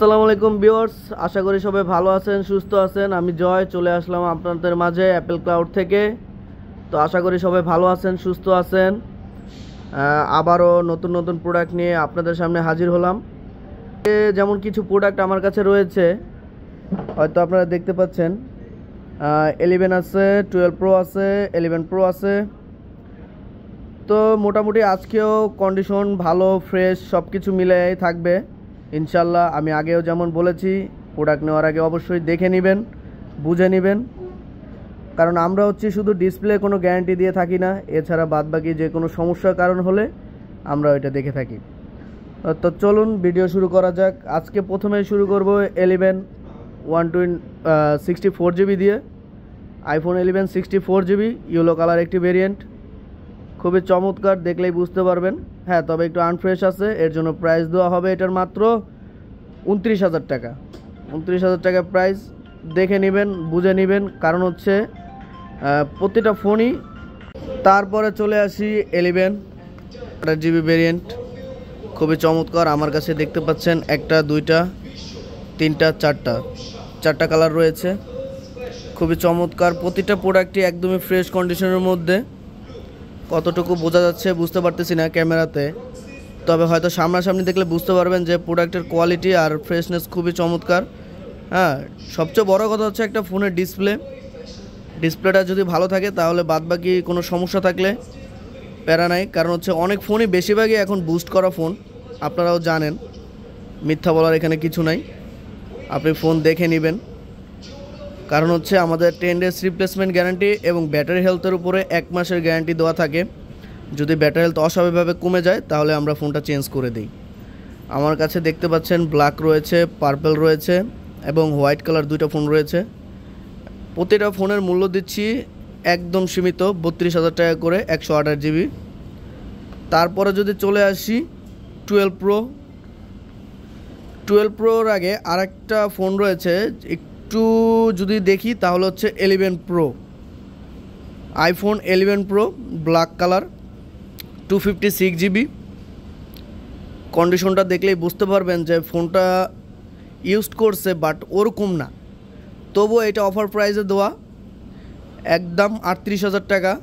আসসালামু আলাইকুম ভিউয়ার্স, আশা করি সবাই ভালো আছেন, সুস্থ আছেন। আমি জয় চলে আসলাম আপনাদের মাঝে অ্যাপেল ক্লাউড থেকে। তো আশা করি সবাই ভালো আছেন, সুস্থ আছেন। আবারও নতুন নতুন প্রোডাক্ট নিয়ে আপনাদের সামনে হাজির হলাম। যেমন কিছু প্রোডাক্ট আমার কাছে রয়েছে, হয়তো আপনারা দেখতে পাচ্ছেন। 11 আছে, 12 প্রো আছে, 11 প্রো আছে। তো মোটামুটি আজকেও কন্ডিশন ভালো, ফ্রেশ সব কিছু মিলেই থাকবে ইনশাল্লাহ। আমি আগেও যেমন বলেছি, প্রোডাক্ট নেওয়ার আগে অবশ্যই দেখে নেবেন, বুঝে নেবেন, কারণ আমরা শুধু ডিসপ্লে কোনো গ্যারান্টি দিয়ে থাকি না, এছাড়া বাদবাকি যে কোনো সমস্যার কারণ হলে আমরা ওইটা দেখে থাকি। তো চলুন ভিডিও শুরু করা যাক। আজকে প্রথমে শুরু করব 11 64 জিবি দিয়ে। আইফোন 11 64 জিবি, ইয়েলো কালার একটি ভেরিয়েন্ট, খুবই চমৎকার, দেখলেই বুঝতে পারবেন। হ্যাঁ, তবে একটু আনফ্রেশ আছে, এর জন্য প্রাইস দেওয়া হবে এটার মাত্র 29,000 টাকা। 29,000 টাকা প্রাইস, দেখে নেবেন, বুঝে নেবেন, কারণ প্রতিটা ফোনই। তারপরে চলে আসি 11 জিবি ভেরিয়েন্ট, খুবই চমৎকার। আমার কাছে দেখতে পাচ্ছেন একটা, দুইটা, তিনটা, চারটা কালার রয়েছে, খুবই চমৎকার। প্রতিটা প্রোডাক্টই একদমই ফ্রেশ কন্ডিশনের মধ্যে। কতটুকু বোঝা যাচ্ছে বুঝতে পারতেছি না ক্যামেরাতে, তবে হয়তো সামনাসামনি দেখলে বুঝতে পারবেন যে প্রোডাক্টের কোয়ালিটি আর ফ্রেশনেস খুবই চমৎকার। হ্যাঁ, সবচেয়ে বড় কথা হচ্ছে একটা ফোনের ডিসপ্লেটা যদি ভালো থাকে তাহলে বাদবাকি কোনো সমস্যা থাকলে প্যারা নাই, কারণ অনেক ফোনই, বেশিরভাগই এখন বুস্ট করা ফোন, আপনারাও জানেন, মিথ্যা বলার এখানে কিছু নাই। আপনি ফোন দেখে নেবেন, কারণ আমাদের 10 ডেজ রিপ্লেসমেন্ট গ্যারান্টি এবং ব্যাটারি হেলথের উপরে 1 মাসের গ্যারান্টি দেওয়া থাকে। যদি ব্যাটারি হেলথ অস্বাভাবিকভাবে কমে যায় তাহলে আমরা ফোনটা চেঞ্জ করে দিই। আমার কাছে দেখতে পাচ্ছেন ব্ল্যাক রয়েছে, পার্পল রয়েছে এবং হোয়াইট কালার, দুইটা ফোন রয়েছে। প্রতিটা ফোনের মূল্য দিচ্ছি একদম সীমিত 32,000 টাকা করে, 128 জিবি। তারপরে যদি চলে আসি 12 প্রোর আগে আরেকটা ফোন রয়েছে, একটু যদি দেখি তাহলে 11 pro, iPhone 11 pro, black colour, 256 GB. কন্ডিশনটা দেখলেই বুঝতে পারবেন যে ফোনটা ইউজ করছে, বাট ওরকম না। তবুও এটা অফার প্রাইসে দেওয়া, একদম 38,000 টাকা।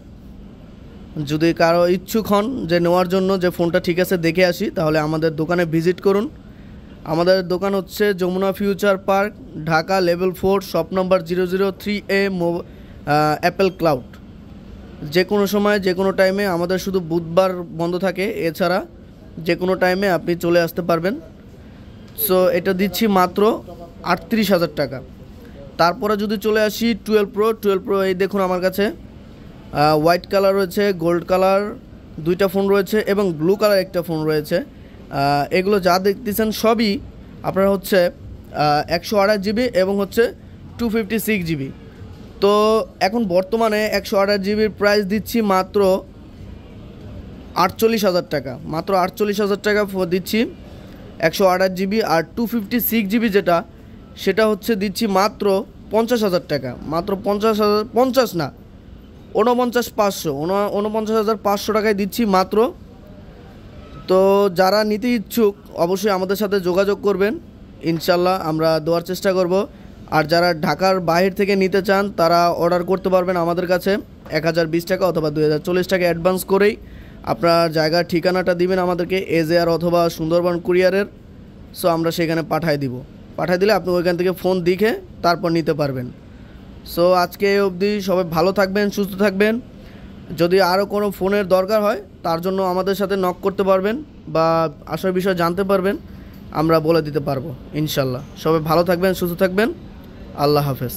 যদি কারো ইচ্ছুক হন যে নেওয়ার জন্য যে ফোনটা ঠিক আছে দেখে আসি, তাহলে আমাদের দোকানে ভিজিট করুন। আমাদের দোকান Jamuna future park, Dhaka, level 4, shop number 003A, Apple Cloud. যে কোনো সময়, যে কোনো টাইমে, আমাদের শুধু বুধবার বন্ধ থাকে, এছাড়া যে কোনো টাইমে আপনি চলে আসতে পারবেন। সো এটা দিচ্ছি মাত্র 38,000 টাকা। তারপরে যদি চলে আসি 12 প্রো, এই দেখুন আমার কাছে হোয়াইট কালার রয়েছে, গোল্ড কালার দুইটা ফোন রয়েছে এবং ব্লু কালার একটা ফোন রয়েছে। এগুলো যা দেখতেছেন সবই আপনার 128 জিবি এবং 256 জিবি। তো এখন বর্তমানে 128 জিবির প্রাইস দিচ্ছি মাত্র 48,000 টাকা। মাত্র 48,000 টাকা দিচ্ছি 128 জিবি। আর 256 জিবি যেটা, সেটা দিচ্ছি মাত্র 50,000 টাকা। মাত্র 50 না, 49,500 টাকায় দিচ্ছি মাত্র। তো যারা নিতে ইচ্ছুক অবশ্যই আমাদের সাথে যোগাযোগ করবেন, ইনশাল্লাহ আমরা দেওয়ার চেষ্টা করব। আর যারা ঢাকার বাইরে থেকে নিতে চান তারা অর্ডার করতে পারবেন আমাদের কাছে। 1020 টাকা অথবা 2040 টাকা অ্যাডভান্স করেই আপনার জায়গার ঠিকানাটা দিবেন আমাদেরকে, এজেআর অথবা সুন্দরবন কুরিয়ারের। সো আমরা সেখানে পাঠিয়ে দিলে আপনি ওইখান থেকে ফোন দেখে তারপর নিতে পারবেন। সো আজকে এই অবধি, সবাই ভালো থাকবেন, সুস্থ থাকবেন। যদি আরও কোনো ফোনের দরকার হয় তার জন্য আমাদের সাথে নক করতে পারবেন বা আসার বিষয় জানতে পারবেন, আমরা বলে দিতে পারবো ইনশাল্লাহ। সবাই ভালো থাকবেন, সুস্থ থাকবেন। আল্লাহ হাফেজ।